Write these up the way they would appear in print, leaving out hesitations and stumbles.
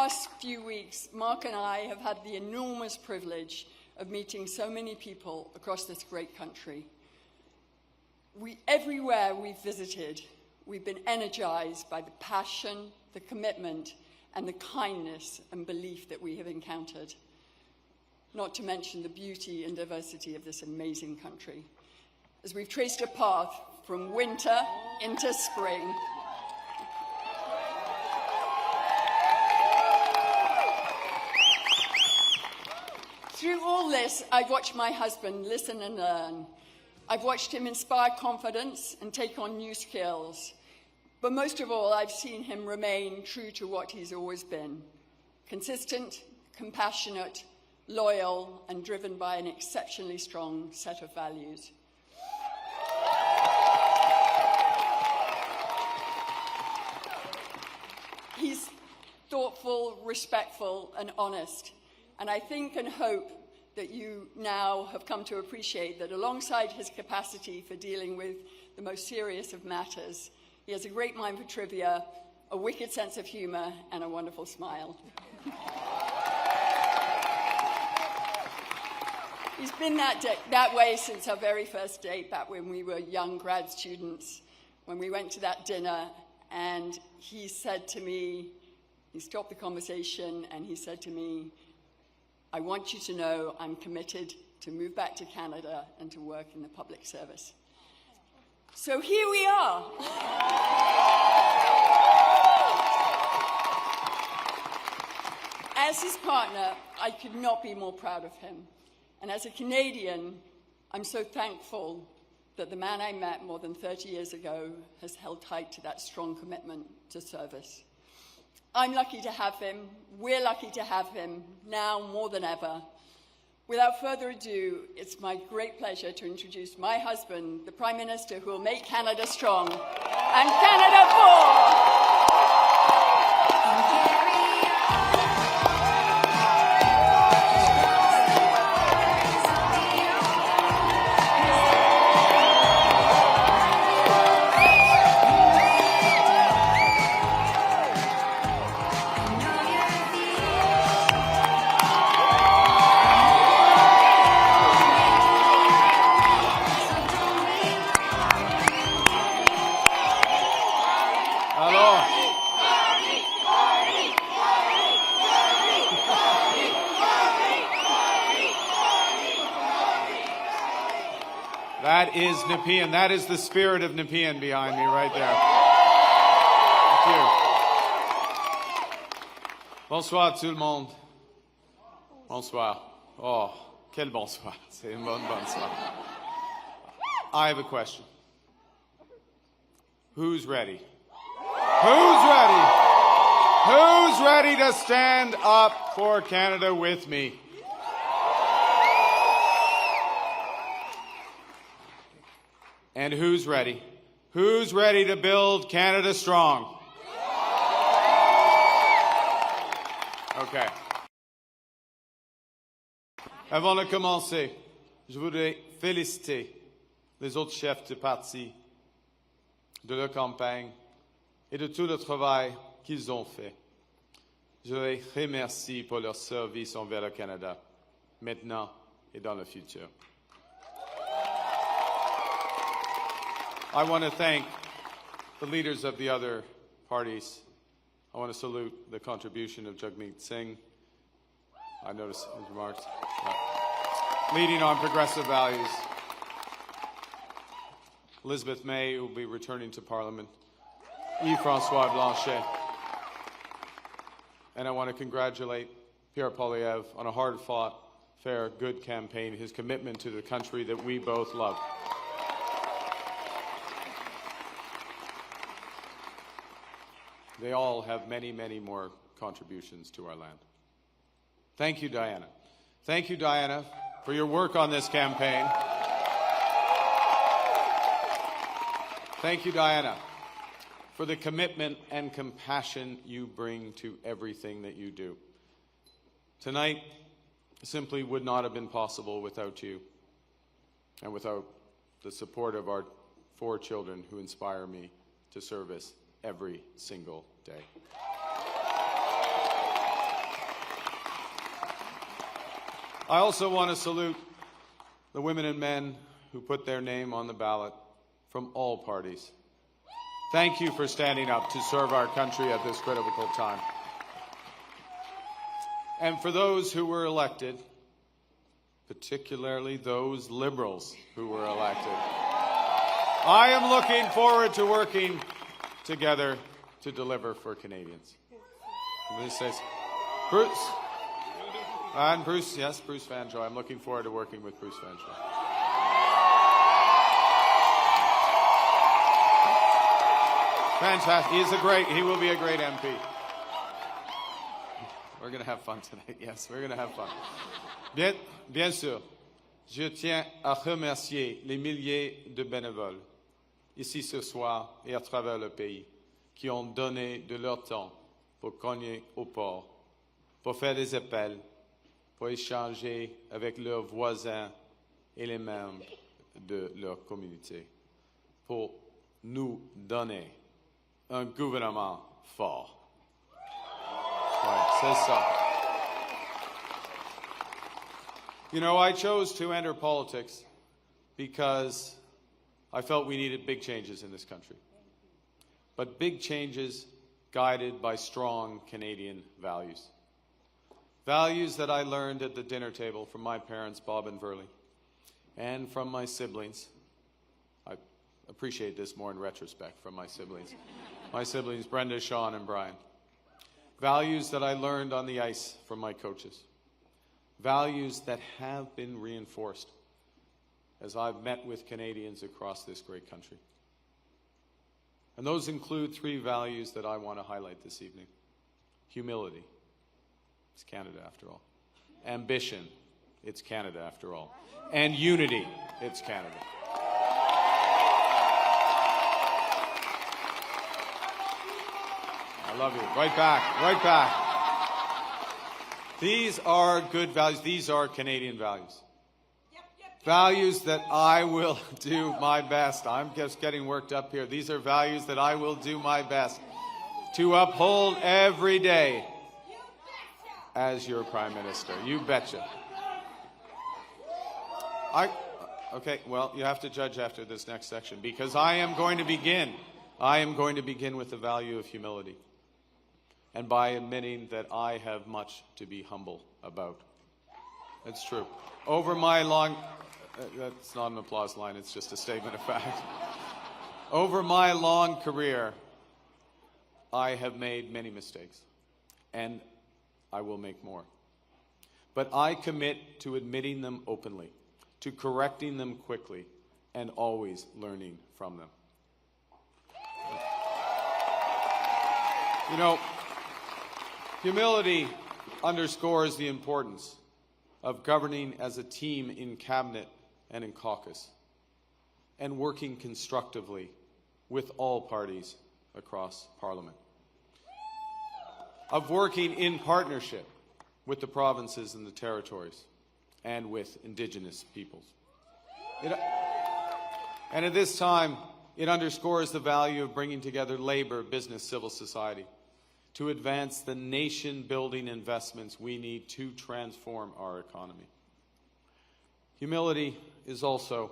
past few weeks, Mark and I have had the enormous privilege of meeting so many people across this great country. Everywhere we've visited, we've been energized by the passion, the commitment, and the kindness and belief that we have encountered, not to mention the beauty and diversity of this amazing country, as we've traced a path from winter into spring. Through all this, I've watched my husband listen and learn. I've watched him inspire confidence and take on new skills. But most of all, I've seen him remain true to what he's always been: consistent, compassionate, loyal, and driven by an exceptionally strong set of values. He's thoughtful, respectful, and honest. And I think and hope that you now have come to appreciate that alongside his capacity for dealing with the most serious of matters, he has a great mind for trivia, a wicked sense of humor, and a wonderful smile. He's been that way since our very first date, back when we were young grad students, when we went to that dinner, and he said to me, he stopped the conversation, and he said to me, "I want you to know I'm committed to move back to Canada and to work in the public service." So here we are. As his partner, I could not be more proud of him. And as a Canadian, I'm so thankful that the man I met more than 30 years ago has held tight to that strong commitment to service. I'm lucky to have him. We're lucky to have him now more than ever. Without further ado, it's my great pleasure to introduce my husband, the Prime Minister who will make Canada strong and Canada for. That is Nepean. That is the spirit of Nepean behind me right there. Thank you. Bonsoir tout le monde. Bonsoir. Oh, quel bonsoir. C'est une bonne bonsoir. I have a question. Who's ready? Who's ready? Who's ready to stand up for Canada with me? And who's ready? Who's ready to build Canada strong? Okay. Avant de commencer, je voudrais féliciter les autres chefs de parti de leur campagne et de tout le travail qu'ils ont fait. Je les remercie pour leur service envers le Canada, maintenant et dans le futur. I want to thank the leaders of the other parties. I want to salute the contribution of Jagmeet Singh. I noticed his remarks. Leading on progressive values. Elizabeth May, who will be returning to Parliament. Yves-François Blanchet. And I want to congratulate Pierre Poilievre on a hard-fought, fair, good campaign, his commitment to the country that we both love. They all have many, many more contributions to our land. Thank you, Diana. Thank you, Diana, for your work on this campaign. Thank you, Diana, for the commitment and compassion you bring to everything that you do. Tonight simply would not have been possible without you and without the support of our 4 children who inspire me to service every single day. I also want to salute the women and men who put their name on the ballot from all parties. Thank you for standing up to serve our country at this critical time. And for those who were elected, particularly those Liberals who were elected, I am looking forward to working together to deliver for Canadians. This says, Bruce. And Bruce, yes, Bruce Vanjoy. I'm looking forward to working with Bruce Vanjoy. Fantastic. He will be a great MP. We're going to have fun tonight. Yes, we're going to have fun. Bien sûr, je tiens à remercier les milliers de bénévoles ici ce soir et à travers le pays qui ont donné de leur temps pour cogner au port, pour faire des appels, pour échanger avec leurs voisins et les membres de leur communauté, pour nous donner un gouvernement fort. Ouais, c'est ça. You know, I chose to enter politics because I felt we needed big changes in this country. But big changes guided by strong Canadian values. Values that I learned at the dinner table from my parents, Bob and Verley, and from my siblings. I appreciate this more in retrospect from my siblings. My siblings, Brenda, Sean, and Brian. Values that I learned on the ice from my coaches. Values that have been reinforced as I've met with Canadians across this great country. And those include three values that I want to highlight this evening. Humility. It's Canada after all. Ambition. It's Canada after all. And unity. It's Canada. I love you. Right back. Right back. These are good values. These are Canadian values. Values that I will do my best. I'm just getting worked up here. These are values that I will do my best to uphold every day as your Prime Minister. You betcha. Okay, well, you have to judge after this next section because I am going to begin with the value of humility and by admitting that I have much to be humble about. It's true. Over my long... that's not an applause line, it's just a statement of fact. Over my long career, I have made many mistakes, and I will make more. But I commit to admitting them openly, to correcting them quickly, and always learning from them. You know, humility underscores the importance of governing as a team in cabinet and in caucus, and working constructively with all parties across Parliament. Of working in partnership with the provinces and the territories, and with Indigenous peoples. And at this time, it underscores the value of bringing together labor, business, civil society, to advance the nation-building investments we need to transform our economy. Humility is also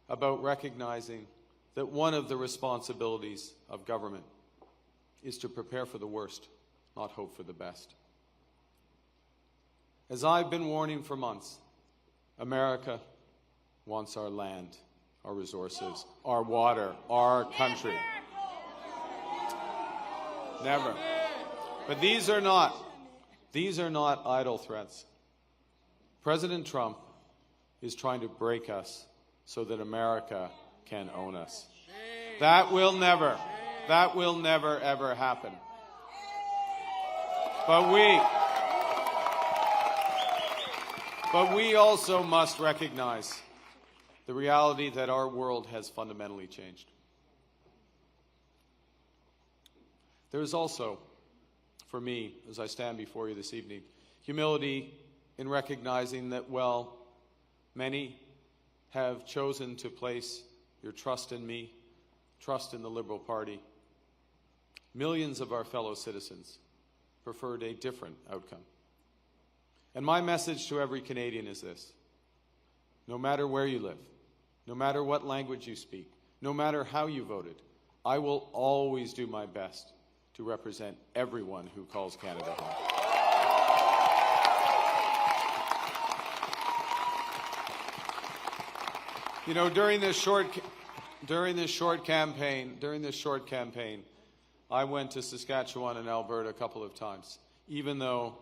about recognizing that one of the responsibilities of government is to prepare for the worst, not hope for the best. As I've been warning for months, America wants our land, our resources, our water, our country. Never. But these are not idle threats. President Trump is trying to break us so that America can own us. That will never ever happen. But we also must recognize the reality that our world has fundamentally changed. There is also, for me, as I stand before you this evening, humility in recognizing that, well, many have chosen to place your trust in me, trust in the Liberal Party. Millions of our fellow citizens preferred a different outcome. And my message to every Canadian is this: no matter where you live, no matter what language you speak, no matter how you voted, I will always do my best to represent everyone who calls Canada home. You know, during this short campaign, I went to Saskatchewan and Alberta a couple of times. Even though,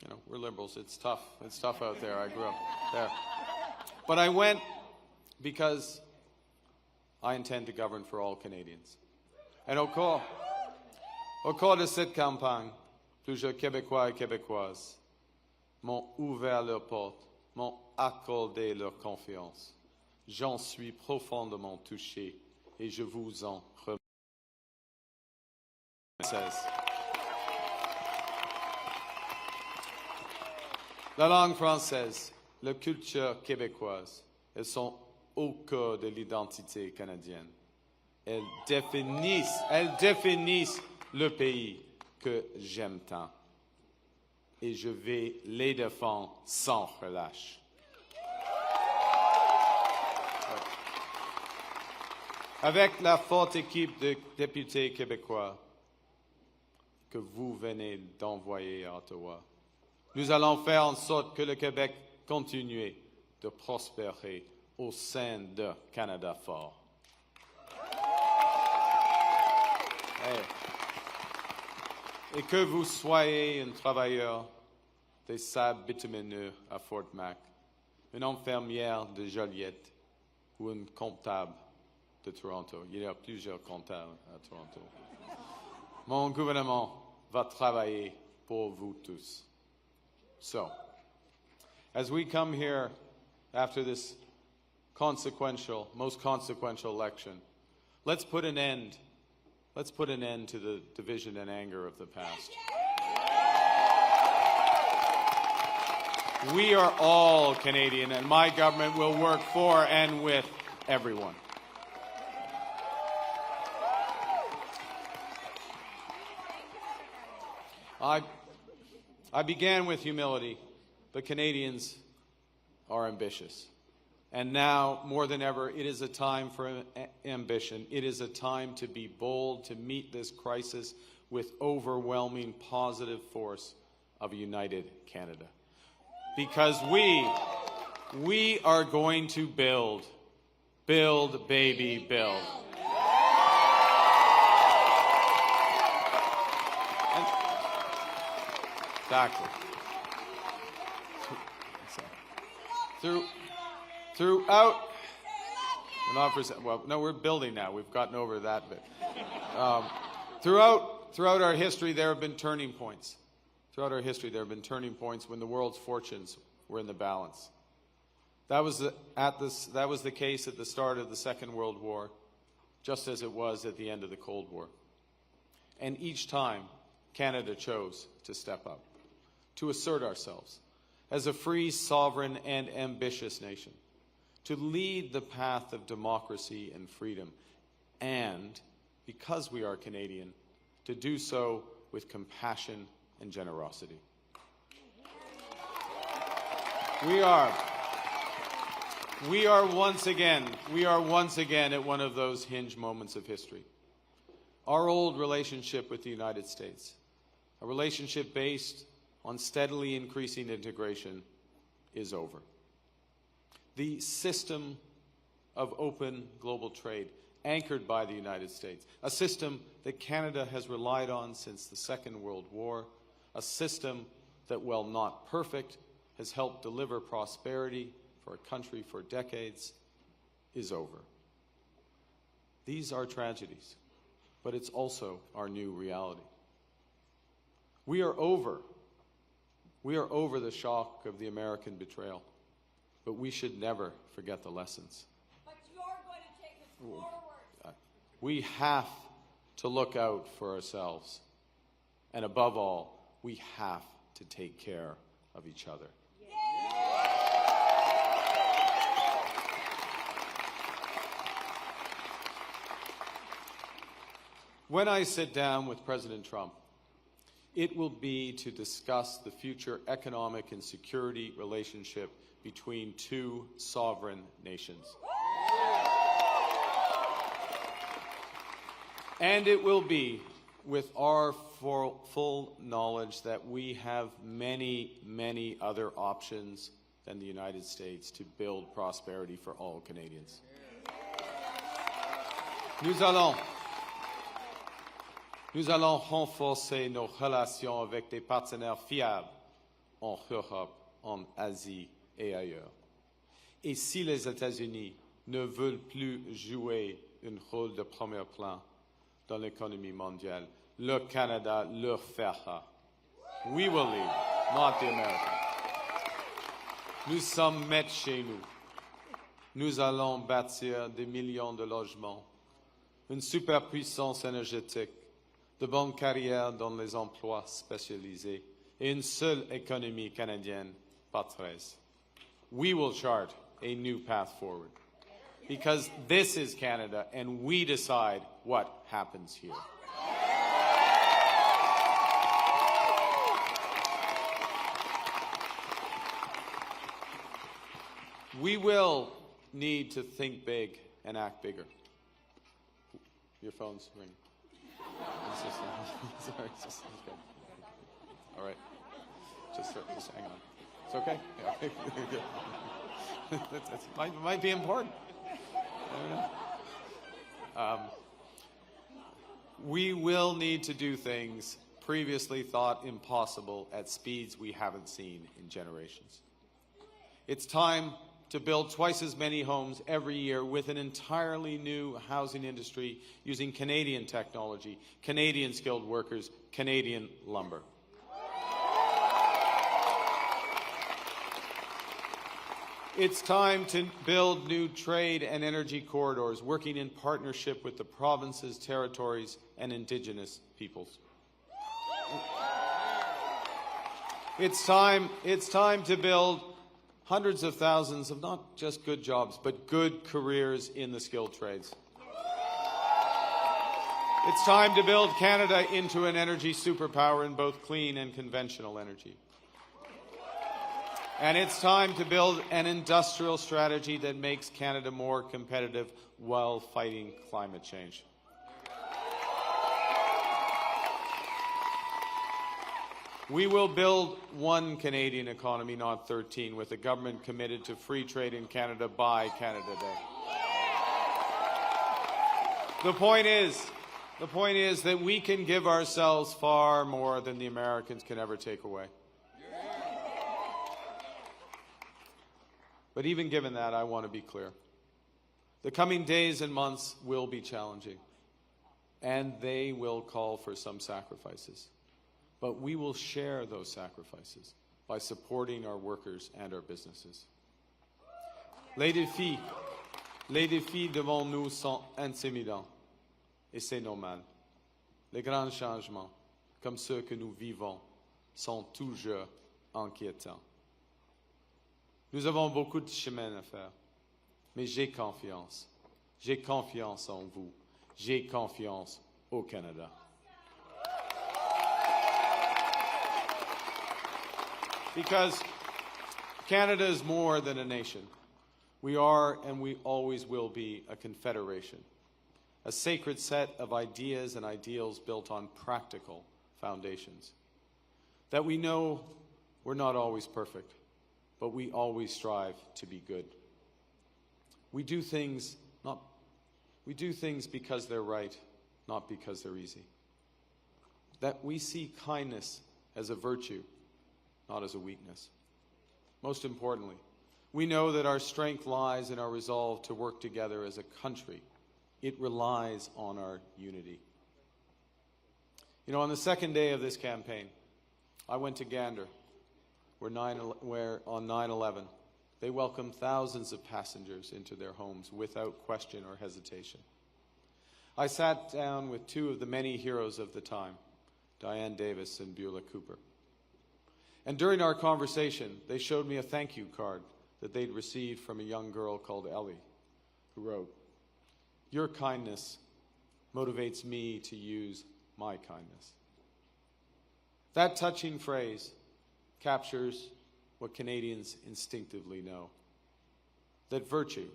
you know, we're Liberals, it's tough. It's tough out there. I grew up there. But I went because I intend to govern for all Canadians. And au cours de cette campagne, plusieurs Québécois et Québécoises m'ont ouvert leurs portes, m'ont accordé leur confiance. J'en suis profondément touché et je vous en remercie. La langue française, la culture québécoise, elles sont au cœur de l'identité canadienne. Elles définissent le pays que j'aime tant. Et je vais les défendre sans relâche. Avec la forte équipe de députés québécois que vous venez d'envoyer à Ottawa, nous allons faire en sorte que le Québec continue de prospérer au sein de Canada fort. Et que vous soyez un travailleur des sables bitumineux à Fort Mac, une infirmière de Joliette ou un comptable de Toronto. Il y a plusieurs comptables à Toronto. Mon gouvernement va travailler pour vous tous. So, as we come here after this most consequential election, let's put an end to the division and anger of the past. We are all Canadian, and my government will work for and with everyone. I began with humility, but Canadians are ambitious. And now, more than ever, it is a time for ambition. It is a time to be bold, to meet this crisis with overwhelming positive force of a united Canada. Because we are going to build, baby, build. Exactly. Throughout, we're building now. We've gotten over that bit. Throughout our history, there have been turning points. Throughout our history, there have been turning points when the world's fortunes were in the balance. That was the case at the start of the Second World War, just as it was at the end of the Cold War. And each time, Canada chose to step up, to assert ourselves as a free, sovereign, and ambitious nation, to lead the path of democracy and freedom, and, because we are Canadian, to do so with compassion and generosity. We are once again at one of those hinge moments of history. Our old relationship with the United States, a relationship based on steadily increasing integration, is over. The system of open global trade anchored by the United States, a system that Canada has relied on since the Second World War, a system that, while not perfect, has helped deliver prosperity for a country for decades, is over. These are tragedies, but it's also our new reality. We are over the shock of the American betrayal, but we should never forget the lessons. But you're going to take us forward. We have to look out for ourselves. And above all, we have to take care of each other. When I sit down with President Trump, It will be to discuss the future economic and security relationship between two sovereign nations. And it will be with our full knowledge that we have many, many other options than the United States to build prosperity for all Canadians. Nous allons renforcer nos relations avec des partenaires fiables en Europe, en Asie et ailleurs. Et si les États-Unis ne veulent plus jouer un rôle de premier plan dans l'économie mondiale, le Canada leur fera. We will lead, not the Americans. Nous sommes maîtres chez nous. Nous allons bâtir des millions de logements, une superpuissance énergétique, de bonnes carrières dans les emplois spécialisés et une seule économie canadienne, pas 13. We will chart a new path forward because this is Canada and we decide what happens here. We will need to think big and act bigger. Your phone's ringing. Sorry, just okay. All right. Just hang on. It's okay? Yeah. That might be important. I don't know. We will need to do things previously thought impossible at speeds we haven't seen in generations. It's time to build twice as many homes every year with an entirely new housing industry using Canadian technology, Canadian skilled workers, Canadian lumber. It's time to build new trade and energy corridors, working in partnership with the provinces, territories, and Indigenous peoples. It's time to build hundreds of thousands of not just good jobs, but good careers in the skilled trades. It's time to build Canada into an energy superpower in both clean and conventional energy. And it's time to build an industrial strategy that makes Canada more competitive while fighting climate change. We will build one Canadian economy, not 13, with a government committed to free trade in Canada by Canada Day. The point is that we can give ourselves far more than the Americans can ever take away. But even given that, I want to be clear. The coming days and months will be challenging, and they will call for some sacrifices. But we will share those sacrifices by supporting our workers and our businesses. Les défis devant nous sont intimidants, et c'est normal. Les grands changements, comme ceux que nous vivons, sont toujours inquiétants. Nous avons beaucoup de chemin à faire, mais j'ai confiance. J'ai confiance en vous. J'ai confiance au Canada. Because Canada is more than a nation. We are and we always will be a confederation, a sacred set of ideas and ideals built on practical foundations. That we know we're not always perfect, but we always strive to be good. We do things because they're right, not because they're easy. That we see kindness as a virtue, not as a weakness. Most importantly, we know that our strength lies in our resolve to work together as a country. It relies on our unity. You know, on the second day of this campaign, I went to Gander, where on 9/11, they welcomed thousands of passengers into their homes without question or hesitation. I sat down with two of the many heroes of the time, Diane Davis and Beulah Cooper. And during our conversation, they showed me a thank you card that they'd received from a young girl called Ellie, who wrote, "Your kindness motivates me to use my kindness." That touching phrase captures what Canadians instinctively know, that virtue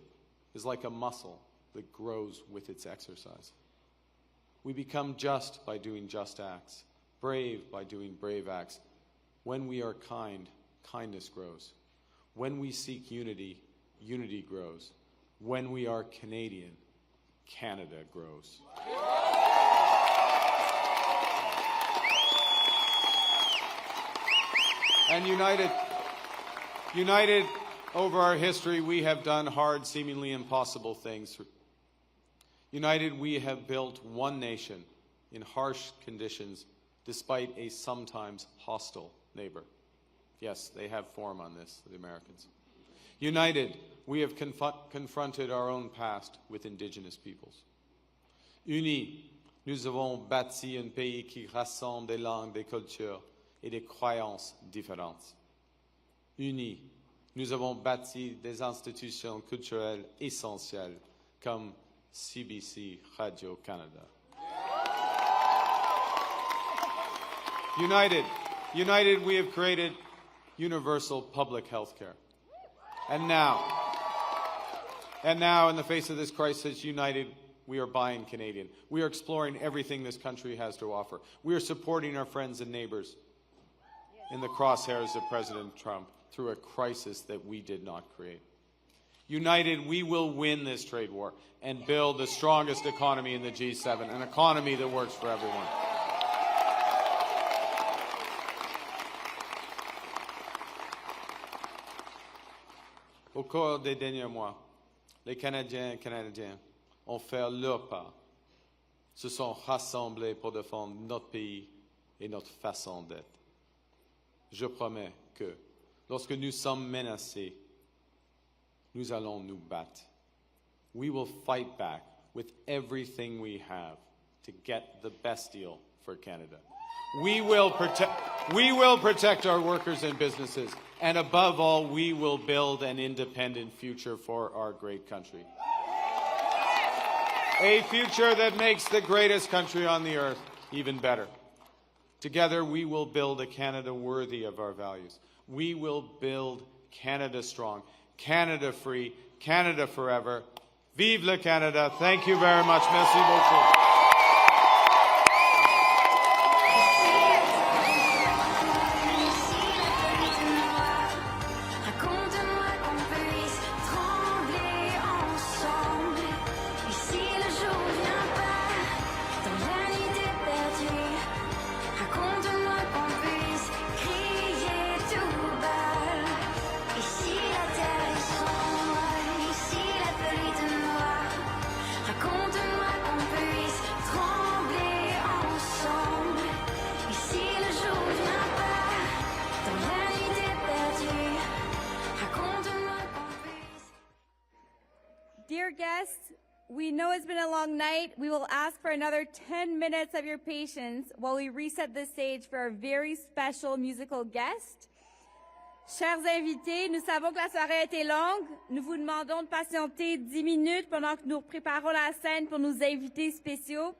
is like a muscle that grows with its exercise. We become just by doing just acts, brave by doing brave acts. When we are kind, kindness grows. When we seek unity, unity grows. When we are Canadian, Canada grows. And united over our history, we have done hard, seemingly impossible things. United, we have built one nation in harsh conditions, despite a sometimes hostile neighbor. Yes, they have form on this, the Americans. United, we have confronted our own past with Indigenous peoples. Unis, nous avons bâti un pays qui rassemble des langues, des cultures et des croyances différentes. Unis, nous avons bâti des institutions culturelles essentielles comme CBC Radio-Canada. United, we have created universal public health care. And now, in the face of this crisis, united, we are buying Canadian. We are exploring everything this country has to offer. We are supporting our friends and neighbors in the crosshairs of President Trump through a crisis that we did not create. United, we will win this trade war and build the strongest economy in the G7, an economy that works for everyone. Au cours des derniers mois, les Canadiens et Canadiennes ont fait leur part, se sont rassemblés pour défendre notre pays et notre façon d'être. Je promets que, lorsque nous sommes menacés, nous allons nous battre. We will fight back with everything we have to get the best deal for Canada. We will protect our workers and businesses, and above all, we will build an independent future for our great country. A future that makes the greatest country on the earth even better. Together, we will build a Canada worthy of our values. We will build Canada strong, Canada free, Canada forever. Vive le Canada. Thank you very much. Merci beaucoup. Dear guests, we know it's been a long night. We will ask for another 10 minutes of your patience while we reset the stage for our very special musical guest. Chers invités, nous savons que la soirée a été longue. Nous vous demandons de patienter 10 minutes pendant que nous préparons la scène pour nos invités spéciaux.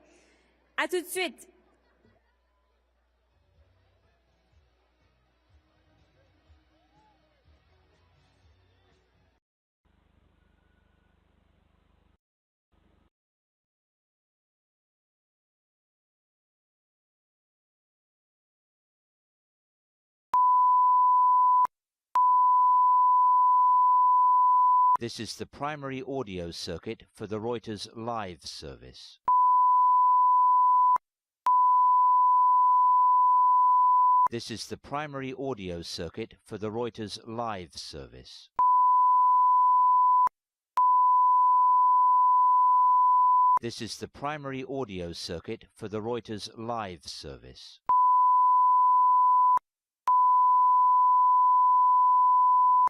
À tout de suite. This is the primary audio circuit for the Reuters live service. This is the primary audio circuit for the Reuters live service. This is the primary audio circuit for the Reuters live service.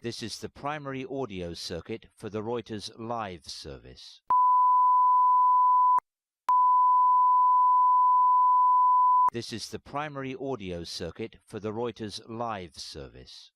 This is the primary audio circuit for the Reuters live service. This is the primary audio circuit for the Reuters live service.